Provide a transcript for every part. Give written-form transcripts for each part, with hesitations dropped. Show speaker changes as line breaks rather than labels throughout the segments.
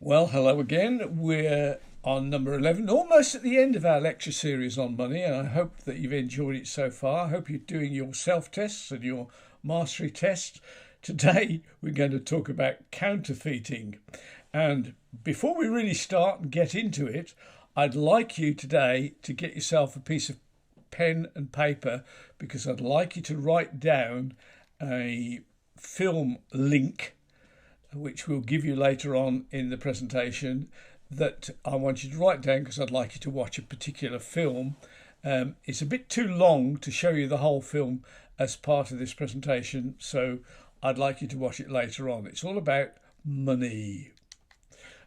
Well, hello again. We're on number 11, almost at the end of our lecture series on money, and I hope that you've enjoyed it so far. I hope you're doing your self-tests and your mastery tests. Today, we're going to talk about counterfeiting. And before we really start and get into it, I'd like you today to get yourself a piece of pen and paper, because I'd like you to write down a film link which we'll give you later on in the presentation, that I want you to write down because I'd like you to watch a particular film. It's a bit too long to show you the whole film as part of this presentation, so I'd like you to watch it later on. It's all about money.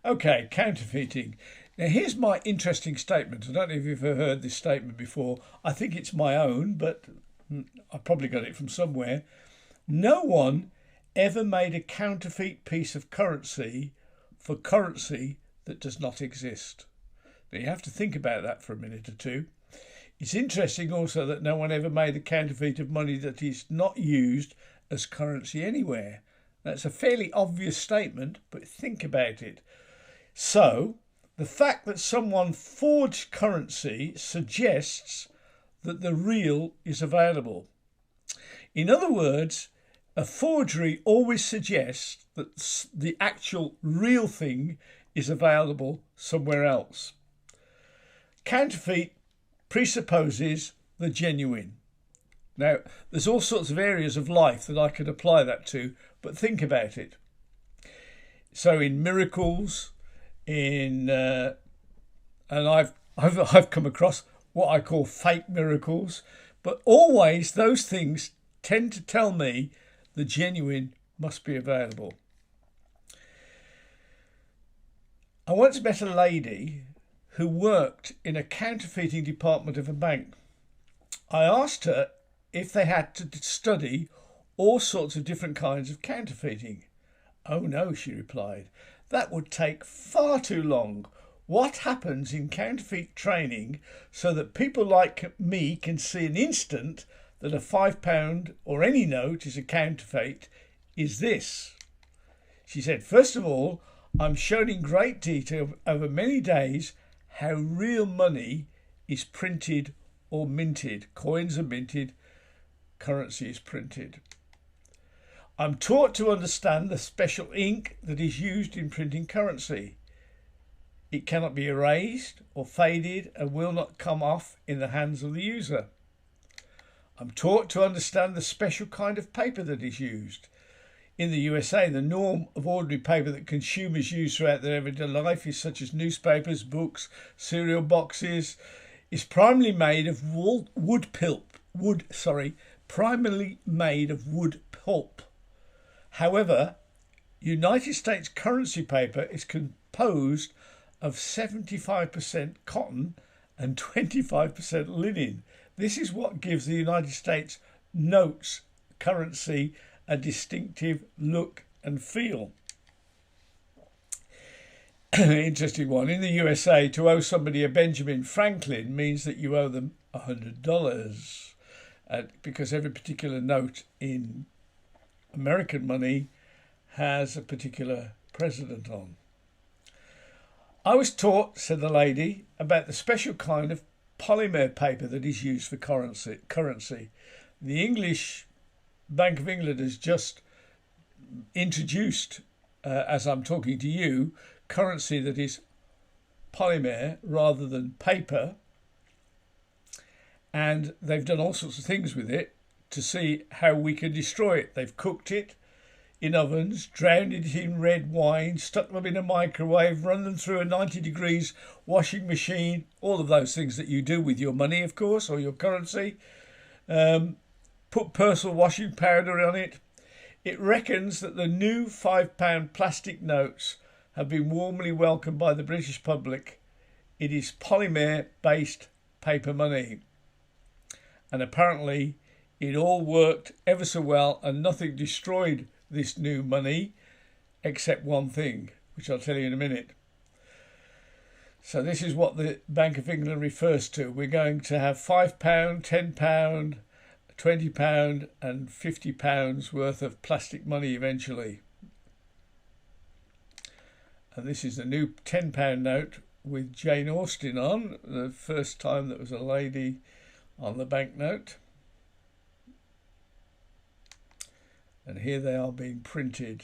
Okay, counterfeiting. Now here's my interesting statement. I don't know if you've ever heard this statement before. I think it's my own, but I probably got it from somewhere. No one ever made a counterfeit piece of currency for currency that does not exist. Now you have to think about that for a minute or two. It's interesting also that no one ever made a counterfeit of money that is not used as currency anywhere. That's a fairly obvious statement, but think about it. So, the fact that someone forged currency suggests that the real is available. In other words, a forgery always suggests that the actual real thing is available somewhere else. Counterfeit presupposes the genuine. Now, there's all sorts of areas of life that I could apply that to, but think about it. So in miracles, and I've come across what I call fake miracles, but always those things tend to tell me the genuine must be available. I once met a lady who worked in a counterfeiting department of a bank. I asked her if they had to study all sorts of different kinds of counterfeiting. "Oh no," she replied, "that would take far too long. What happens in counterfeit training so that people like me can see an instant that a £5 or any note is a counterfeit is this." She said, "First of all, I'm shown in great detail over many days how real money is printed or minted. Coins are minted, currency is printed. I'm taught to understand the special ink that is used in printing currency. It cannot be erased or faded and will not come off in the hands of the user. I'm taught to understand the special kind of paper that is used. In the USA, the norm of ordinary paper that consumers use throughout their everyday life is such as newspapers, books, cereal boxes, is primarily made of wood pulp. However, United States currency paper is composed of 75% cotton and 25% linen. This is what gives the United States notes currency a distinctive look and feel." Interesting one. In the USA, to owe somebody a Benjamin Franklin means that you owe them $100, because every particular note in American money has a particular president on. "I was taught," said the lady, "about the special kind of polymer paper that is used for currency. The English Bank of England has just introduced, as I'm talking to you, currency that is polymer rather than paper, and they've done all sorts of things with it to see how we can destroy it. They've cooked it in ovens, drowned it in red wine, stuck them in a microwave, run them through a 90 degrees washing machine, all of those things that you do with your money, of course, or your currency. Put Persil washing powder on it. It reckons that the new £5 plastic notes have been warmly welcomed by the British public. It is polymer-based paper money. And apparently it all worked ever so well and nothing destroyed this new money except one thing, which I'll tell you in a minute." So this is what the Bank of England refers to. We're going to have £5, £10, £20 and £50 worth of plastic money eventually. And this is the new £10 note with Jane Austen on, the first time that was a lady on the banknote. And here they are being printed.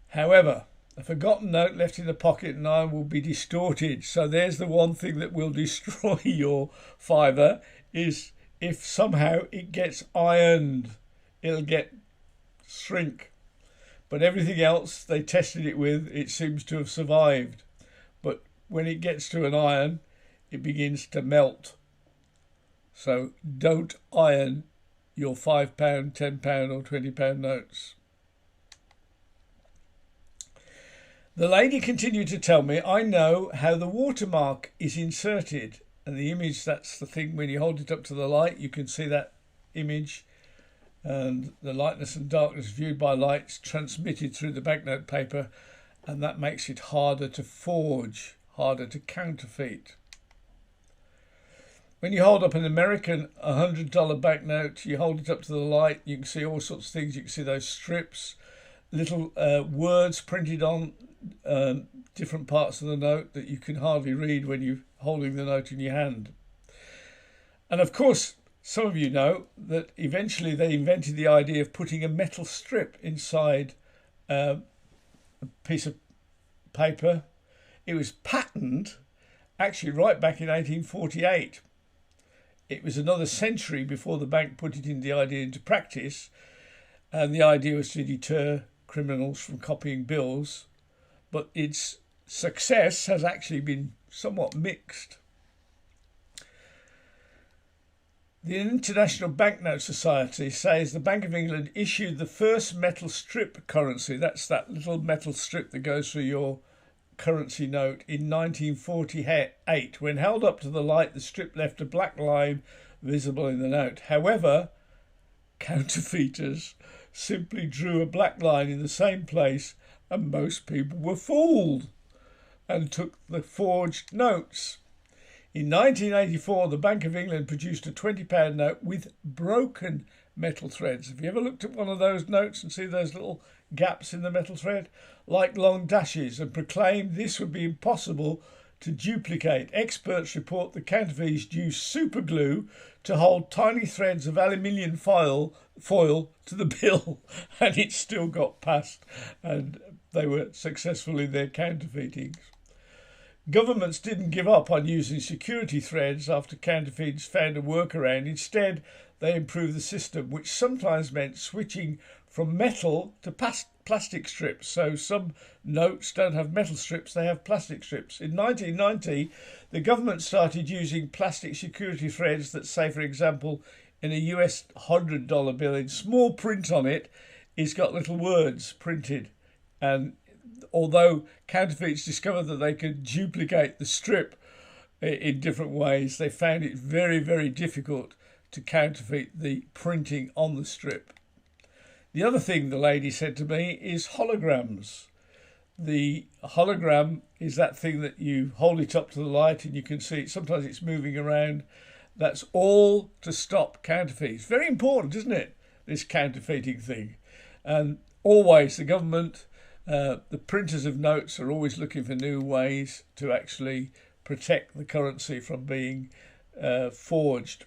However, a forgotten note left in the pocket and iron will be distorted. So there's the one thing that will destroy your fiver, is if somehow it gets ironed, it'll get shrink. But everything else they tested it with, it seems to have survived. But when it gets to an iron, it begins to melt. So don't iron your £5, £10 or £20 notes. The lady continued to tell me, I know how the watermark is inserted. And the image, that's the thing, when you hold it up to the light, you can see that image. And the lightness and darkness viewed by light is transmitted through the banknote paper. And that makes it harder to forge, harder to counterfeit. When you hold up an American $100 banknote, you hold it up to the light, you can see all sorts of things. You can see those strips, little words printed on different parts of the note that you can hardly read when you're holding the note in your hand. And of course, some of you know that eventually they invented the idea of putting a metal strip inside a piece of paper. It was patented actually right back in 1848. It was another century before the bank put it in the idea into practice, and the idea was to deter criminals from copying bills, but its success has actually been somewhat mixed. The International Banknote Society says the Bank of England issued the first metal strip currency, that's that little metal strip that goes through your currency note, in 1948. When held up to the light, the strip left a black line visible in the note. However, counterfeiters simply drew a black line in the same place, and most people were fooled and took the forged notes. In 1984, the Bank of England produced a £20 note with broken metal threads. Have you ever looked at one of those notes and see those little gaps in the metal thread? Like long dashes, and proclaimed this would be impossible to duplicate. Experts report the counterfeiters used super glue to hold tiny threads of aluminium foil to the bill, and it still got past, and they were successful in their counterfeiting. Governments didn't give up on using security threads after counterfeiters found a workaround. Instead, they improved the system, which sometimes meant switching from metal to plastic strips. So some notes don't have metal strips, they have plastic strips. In 1990, the government started using plastic security threads that, say, for example, in a US $100 bill, in small print on it, it's got little words printed. And although counterfeits discovered that they could duplicate the strip in different ways, they found it very, very difficult to counterfeit the printing on the strip. The other thing the lady said to me is holograms. The hologram is that thing that you hold it up to the light and you can see it. Sometimes it's moving around. That's all to stop counterfeits. Very important, isn't it, this counterfeiting thing? And always the government, the printers of notes are always looking for new ways to actually protect the currency from being forged.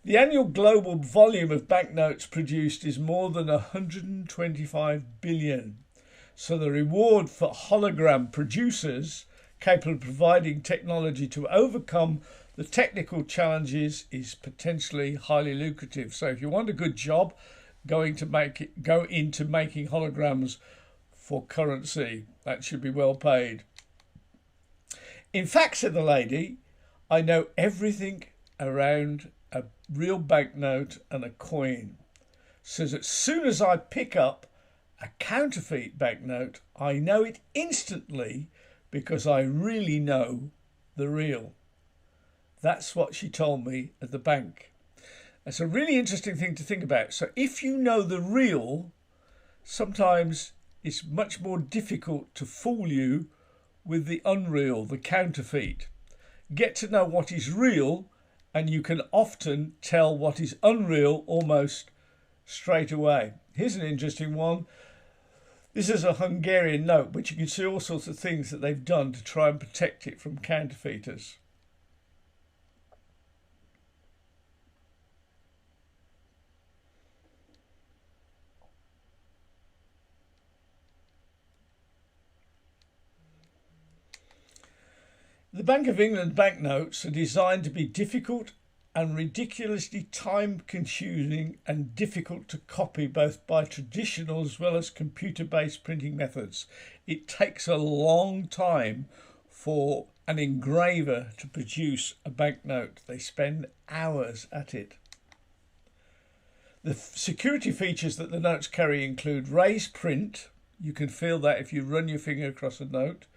The annual global volume of banknotes produced is more than 125 billion. So the reward for hologram producers capable of providing technology to overcome the technical challenges is potentially highly lucrative. So if you want a good job, go into making holograms for currency. That should be well paid. In fact, said the lady, I know everything around a real banknote and a coin. So as soon as I pick up a counterfeit banknote, I know it instantly because I really know the real. That's what she told me at the bank. That's a really interesting thing to think about. So if you know the real, sometimes it's much more difficult to fool you with the unreal, the counterfeit. Get to know what is real, and you can often tell what is unreal almost straight away. Here's an interesting one. This is a Hungarian note, but you can see all sorts of things that they've done to try and protect it from counterfeiters. The Bank of England banknotes are designed to be difficult and ridiculously time-consuming and difficult to copy both by traditional as well as computer-based printing methods. It takes a long time for an engraver to produce a banknote. They spend hours at it. The security features that the notes carry include raised print. You can feel that if you run your finger across a note.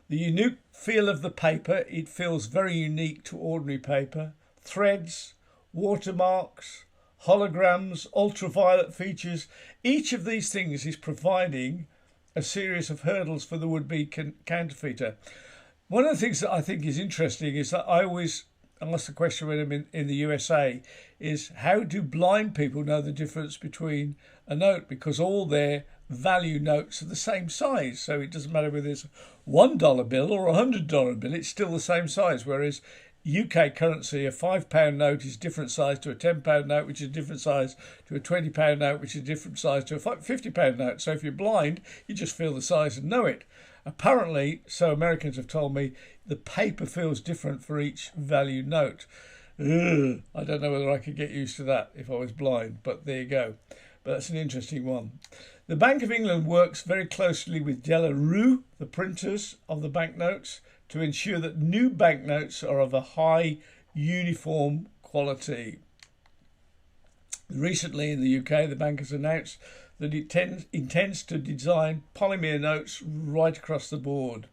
The unique feel of the paper, it feels very unique to ordinary paper. Threads, watermarks, holograms, ultraviolet features. Each of these things is providing a series of hurdles for the would-be counterfeiter. One of the things that I think is interesting is that I always ask the question when I'm in the USA is, how do blind people know the difference between a note? Because all their value notes are the same size, so it doesn't matter whether it's a $1 bill or a $100 bill, it's still the same size, whereas UK currency, a £5 note is different size to a £10 note, which is a different size to a £20 note, which is a different size to a £50 note. So if you're blind, you just feel the size and know it. Apparently, so Americans have told me, the paper feels different for each value note. Ugh, I don't know whether I could get used to that if I was blind, but there you go. But that's an interesting one. The Bank of England works very closely with De La Rue, the printers of the banknotes, to ensure that new banknotes are of a high uniform quality. Recently in the UK, the bank has announced that it intends to design polymer notes right across the board.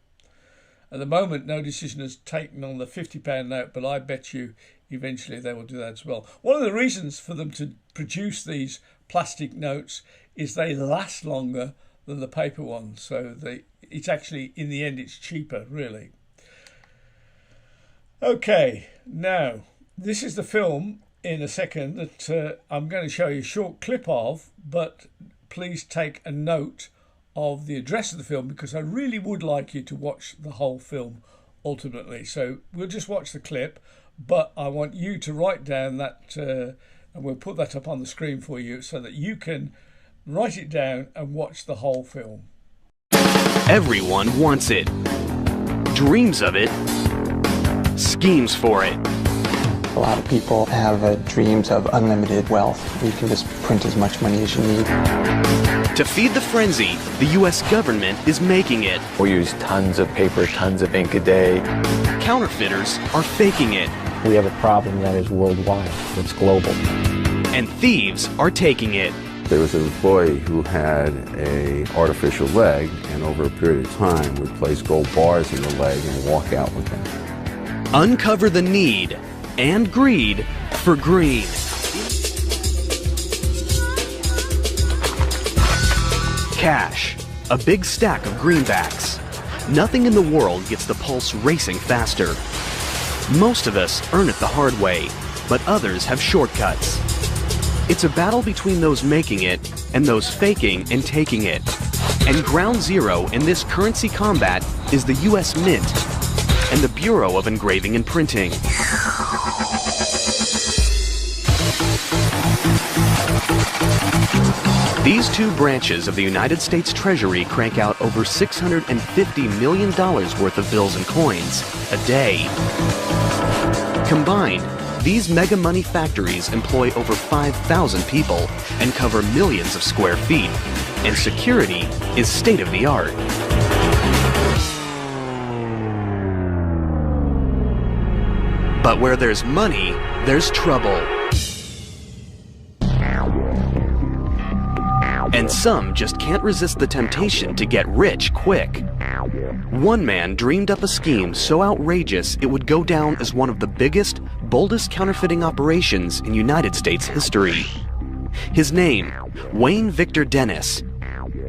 At the moment, no decision is taken on the £50 note, but I bet you eventually they will do that as well. One of the reasons for them to produce these plastic notes is they last longer than the paper ones. So it's actually, in the end, it's cheaper, really. Okay, now, this is the film in a second that I'm going to show you a short clip of, but please take a note of the address of the film because I really would like you to watch the whole film ultimately. So we'll just watch the clip, but I want you to write down that, and we'll put that up on the screen for you so that you can write it down and watch the whole film.
Everyone wants it, dreams of it, schemes for it.
A lot of people have dreams of unlimited wealth. You can just print as much money as you need.
To feed the frenzy, the U.S. government is making it.
We use tons of paper, tons of ink a day.
Counterfeiters are faking it.
We have a problem that is worldwide. It's global.
And thieves are taking it.
There was an employee who had an artificial leg, and over a period of time would place gold bars in the leg and walk out with them.
Uncover the need and greed for green. Cash, a big stack of greenbacks. Nothing in the world gets the pulse racing faster. Most of us earn it the hard way, but others have shortcuts. It's a battle between those making it and those faking and taking it. And ground zero in this currency combat is the U.S. Mint and the Bureau of Engraving and Printing. These two branches of the United States Treasury crank out over $650 million worth of bills and coins a day. Combined, these mega money factories employ over 5,000 people and cover millions of square feet, and security is state-of-the-art. But where there's money, there's trouble. And some just can't resist the temptation to get rich quick. One man dreamed up a scheme so outrageous it would go down as one of the biggest, boldest counterfeiting operations in United States history. His name, Wayne Victor Dennis.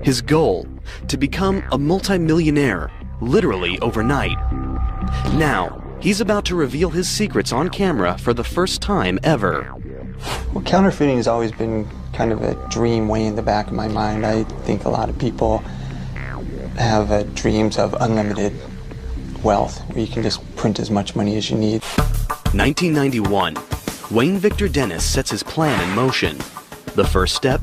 His goal, to become a multimillionaire, literally overnight. Now, he's about to reveal his secrets on camera for the first time ever.
Well, counterfeiting has always been kind kind of a dream way in the back of my mind. I think a lot of people have dreams of unlimited wealth, where you can just print as much money as you need.
1991. Wayne Victor Dennis sets his plan in motion. The first step?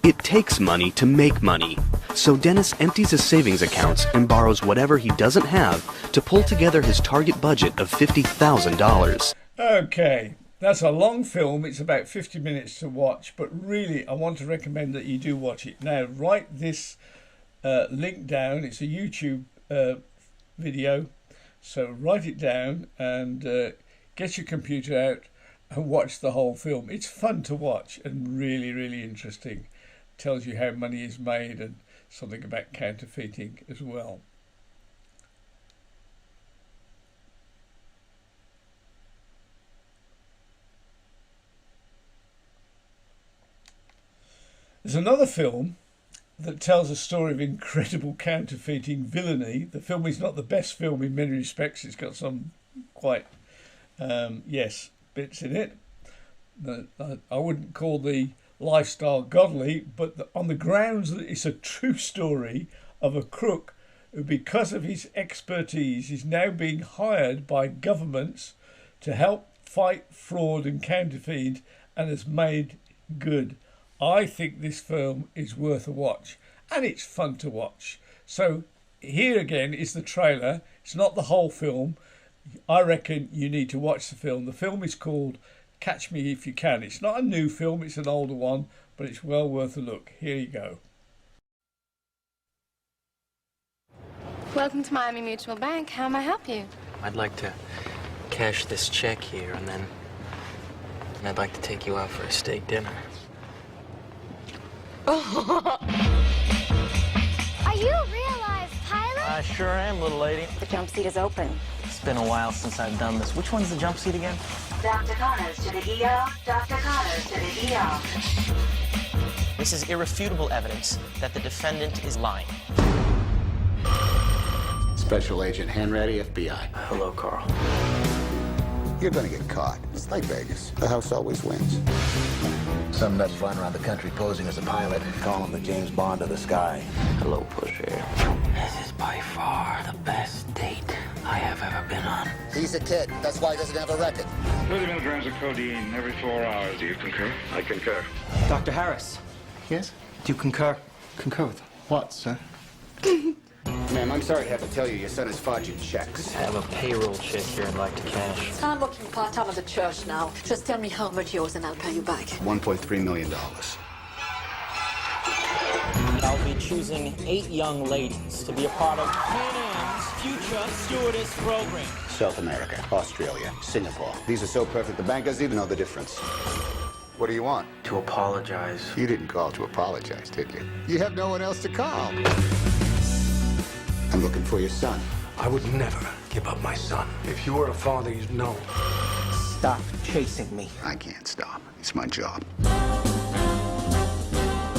It takes money to make money. So Dennis empties his savings accounts and borrows whatever he doesn't have to pull together his target budget of $50,000.
Okay, that's a long film. It's about 50 minutes to watch, but really I want to recommend that you do watch it. Now, write this link down. It's a YouTube video, so write it down and get your computer out and watch the whole film. It's fun to watch and really, really interesting. Tells you how money is made and something about counterfeiting as well. There's another film that tells a story of incredible counterfeiting villainy. The film is not the best film in many respects. It's got some quite, bits in it. I wouldn't call the lifestyle godly, but on the grounds that it's a true story of a crook who, because of his expertise, is now being hired by governments to help fight fraud and counterfeit, and has made good. I think this film is worth a watch, and it's fun to watch. So here again is the trailer. It's not the whole film. I reckon you need to watch the film. The film is called Catch Me If You Can. It's not a new film, it's an older one, but it's well worth a look. Here you go.
Welcome to Miami Mutual Bank. How may I help you?
I'd like to cash this check here, and then I'd like to take you out for a steak dinner.
Are you a real life pilot?
I sure am, little lady.
The jump seat is open.
It's been a while since I've done this. Which one's the jump seat again?
Dr. Connors to the ER. Dr. Connors to the ER.
This is irrefutable evidence that the defendant is lying.
Special Agent Hanratty, FBI.
Hello, Carl.
You're gonna get caught. It's like Vegas. The house always wins. Some nuts flying around the country posing as a pilot, call him the James Bond of the sky.
Hello, Pusher. This is by far the best date I have ever been on.
He's a kid. That's why he doesn't have a record.
30 milligrams of codeine every 4 hours. Do you concur?
I concur.
Dr. Harris.
Yes?
Do you concur?
Concur with what, sir? Ma'am, I'm sorry to have to tell you, your son is forging checks.
I have a payroll check here I'd like to cash.
I'm working part-time at the church now. Just tell me how much yours and I'll pay you back.
$1.3 million.
I'll be choosing 8 young ladies to be a part of Pan Am's future stewardess program.
South America, Australia, Singapore. These are so perfect, the bank doesn't even know the difference. What do you want?
To apologize.
You didn't call to apologize, did you? You have no one else to call. I'm looking for your son.
I would never give up my son. If you were a father, you'd know. Stop chasing me.
I can't stop. It's my job.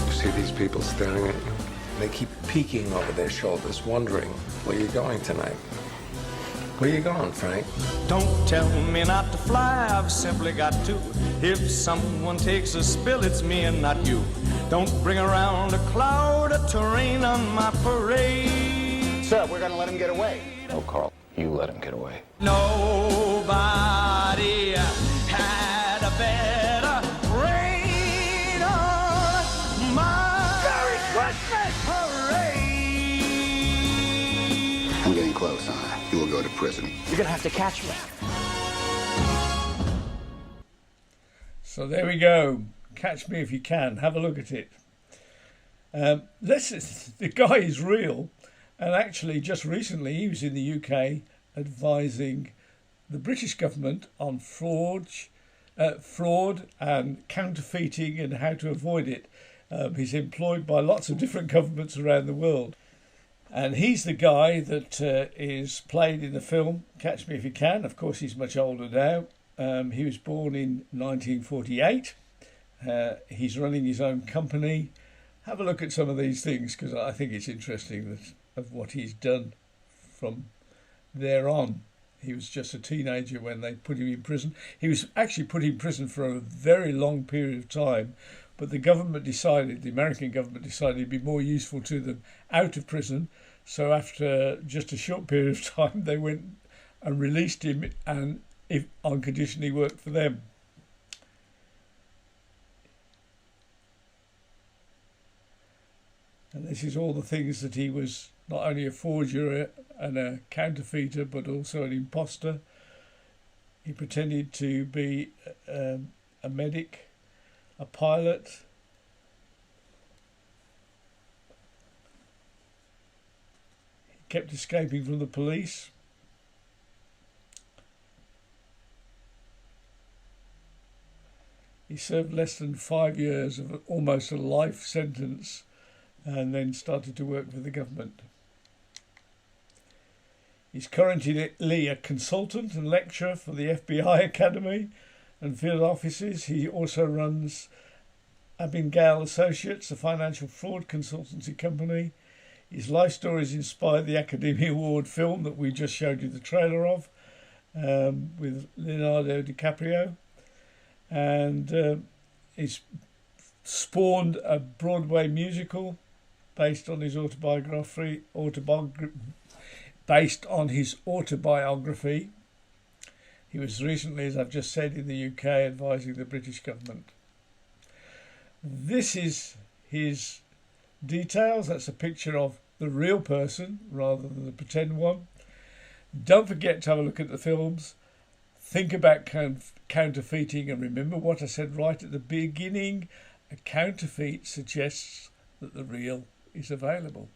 You see these people staring at you? They keep peeking over their shoulders, wondering where you're going tonight. Where you going, Frank?
Don't tell me not to fly, I've simply got to. If someone takes a spill, it's me and not you. Don't bring around a cloud of terrain on my parade.
Sir, we're gonna let him get away.
No, Carl, you let him get away.
Nobody had a better rain on my Merry Christmas parade.
I'm getting close, huh? You will go to prison.
You're gonna have to catch me.
So there we go. Catch Me If You Can. Have a look at it. The guy is real. And actually, just recently, he was in the UK advising the British government on fraud and counterfeiting and how to avoid it. He's employed by lots of different governments around the world. And he's the guy that is played in the film Catch Me If You Can. Of course, he's much older now. He was born in 1948. He's running his own company. Have a look at some of these things because I think it's interesting of what he's done from there on. He was just a teenager when they put him in prison. He was actually put in prison for a very long period of time but the American government decided it'd be more useful to them out of prison. So after just a short period of time, they went and released him, and on condition he worked for them. And this is all the things that he was, not only a forger and a counterfeiter, but also an imposter. He pretended to be a medic, a pilot. He kept escaping from the police. He served less than 5 years of almost a life sentence, and then started to work for the government. He's currently a consultant and lecturer for the FBI Academy and field offices. He also runs Abagnale Associates, a financial fraud consultancy company. His life stories inspired the Academy Award film that we just showed you the trailer of, with Leonardo DiCaprio. And he's spawned a Broadway musical based on his autobiography. He was recently, as I've just said, in the UK advising the British government. This is his details. That's a picture of the real person rather than the pretend one. Don't forget to have a look at the films. Think about counterfeiting, and remember what I said right at the beginning. A counterfeit suggests that the real is available.